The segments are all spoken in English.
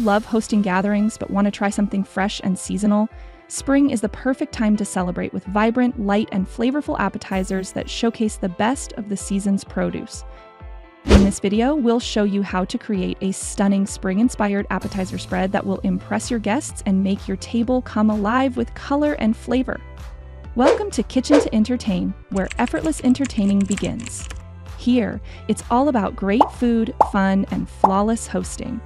love hosting gatherings but want to try something fresh and seasonal, spring is the perfect time to celebrate with vibrant, light, and flavorful appetizers that showcase the best of the season's produce. In this video, we'll show you how to create a stunning spring-inspired appetizer spread that will impress your guests and make your table come alive with color and flavor. Welcome to Kitchen to Entertain, where effortless entertaining begins. Here, it's all about great food, fun, and flawless hosting.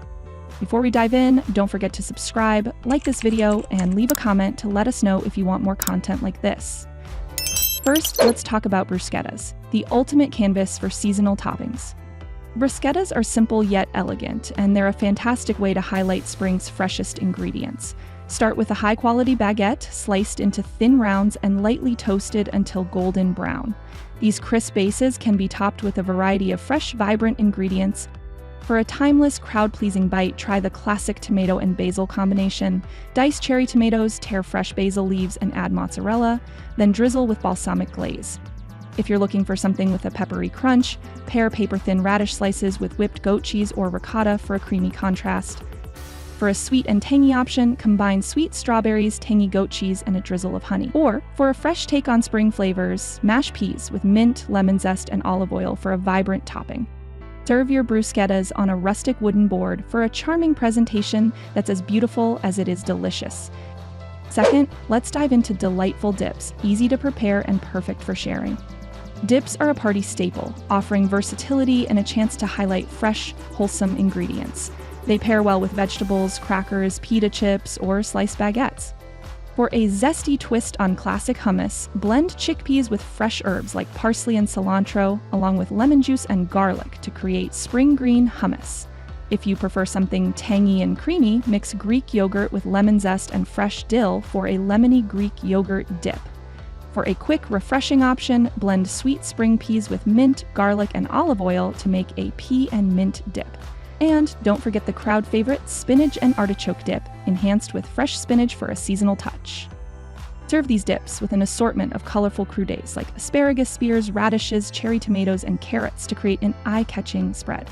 Before we dive in, don't forget to subscribe, like this video, and leave a comment to let us know if you want more content like this. First, let's talk about bruschettas, the ultimate canvas for seasonal toppings. Bruschettas are simple yet elegant, and they're a fantastic way to highlight spring's freshest ingredients. Start with a high-quality baguette, sliced into thin rounds and lightly toasted until golden brown. These crisp bases can be topped with a variety of fresh, vibrant ingredients. For a timeless, crowd-pleasing bite, try the classic tomato and basil combination. Dice cherry tomatoes, tear fresh basil leaves, and add mozzarella, then drizzle with balsamic glaze. If you're looking for something with a peppery crunch, pair paper-thin radish slices with whipped goat cheese or ricotta for a creamy contrast. For a sweet and tangy option, combine sweet strawberries, tangy goat cheese, and a drizzle of honey. Or, for a fresh take on spring flavors, mash peas with mint, lemon zest, and olive oil for a vibrant topping. Serve your bruschettas on a rustic wooden board for a charming presentation that's as beautiful as it is delicious. Second, let's dive into delightful dips, easy to prepare and perfect for sharing. Dips are a party staple, offering versatility and a chance to highlight fresh, wholesome ingredients. They pair well with vegetables, crackers, pita chips, or sliced baguettes. For a zesty twist on classic hummus, blend chickpeas with fresh herbs like parsley and cilantro, along with lemon juice and garlic to create spring green hummus. If you prefer something tangy and creamy, mix Greek yogurt with lemon zest and fresh dill for a lemony Greek yogurt dip. For a quick, refreshing option, blend sweet spring peas with mint, garlic, and olive oil to make a pea and mint dip. And don't forget the crowd favorite spinach and artichoke dip, enhanced with fresh spinach for a seasonal touch. Serve these dips with an assortment of colorful crudes like asparagus spears, radishes, cherry tomatoes, and carrots to create an eye-catching spread.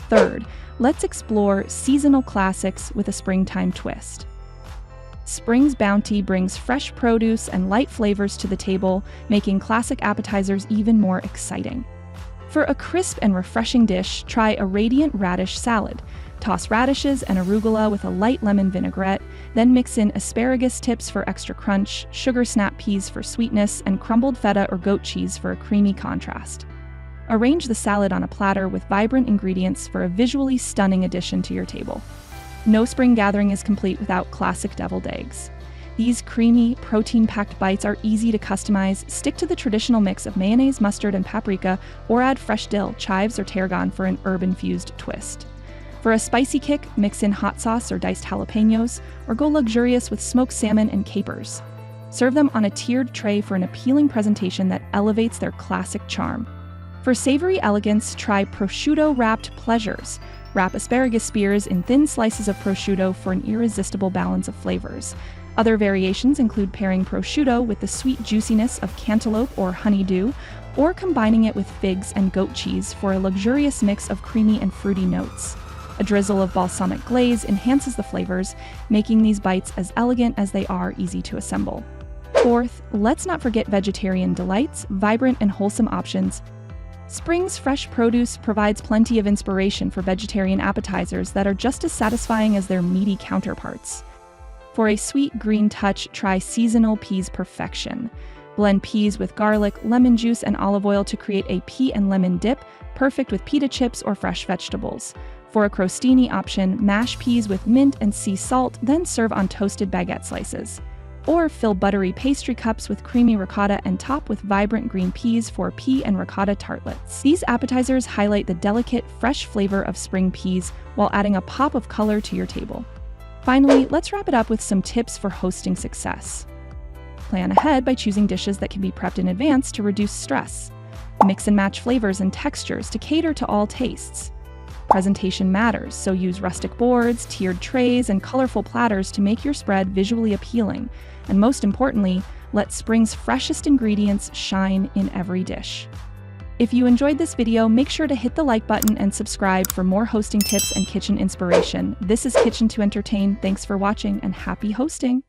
Third, let's explore seasonal classics with a springtime twist. Spring's bounty brings fresh produce and light flavors to the table, making classic appetizers even more exciting. For a crisp and refreshing dish, try a radiant radish salad. Toss radishes and arugula with a light lemon vinaigrette, then mix in asparagus tips for extra crunch, sugar snap peas for sweetness, and crumbled feta or goat cheese for a creamy contrast. Arrange the salad on a platter with vibrant ingredients for a visually stunning addition to your table. No spring gathering is complete without classic deviled eggs. These creamy, protein-packed bites are easy to customize. Stick to the traditional mix of mayonnaise, mustard, and paprika, or add fresh dill, chives, or tarragon for an herb-infused twist. For a spicy kick, mix in hot sauce or diced jalapenos, or go luxurious with smoked salmon and capers. Serve them on a tiered tray for an appealing presentation that elevates their classic charm. For savory elegance, try prosciutto-wrapped pleasures. Wrap asparagus spears in thin slices of prosciutto for an irresistible balance of flavors. Other variations include pairing prosciutto with the sweet juiciness of cantaloupe or honeydew, or combining it with figs and goat cheese for a luxurious mix of creamy and fruity notes. A drizzle of balsamic glaze enhances the flavors, making these bites as elegant as they are easy to assemble. Fourth, let's not forget vegetarian delights, vibrant and wholesome options. Spring's fresh produce provides plenty of inspiration for vegetarian appetizers that are just as satisfying as their meaty counterparts. For a sweet green touch, try seasonal peas perfection. Blend peas with garlic, lemon juice, and olive oil to create a pea and lemon dip, perfect with pita chips or fresh vegetables. For a crostini option, mash peas with mint and sea salt, then serve on toasted baguette slices. Or fill buttery pastry cups with creamy ricotta and top with vibrant green peas for pea and ricotta tartlets. These appetizers highlight the delicate, fresh flavor of spring peas while adding a pop of color to your table. Finally, let's wrap it up with some tips for hosting success. Plan ahead by choosing dishes that can be prepped in advance to reduce stress. Mix and match flavors and textures to cater to all tastes. Presentation matters, so use rustic boards, tiered trays, and colorful platters to make your spread visually appealing. And most importantly, let spring's freshest ingredients shine in every dish. If you enjoyed this video, make sure to hit the like button and subscribe for more hosting tips and kitchen inspiration. This is Kitchen to Entertain. Thanks for watching and happy hosting!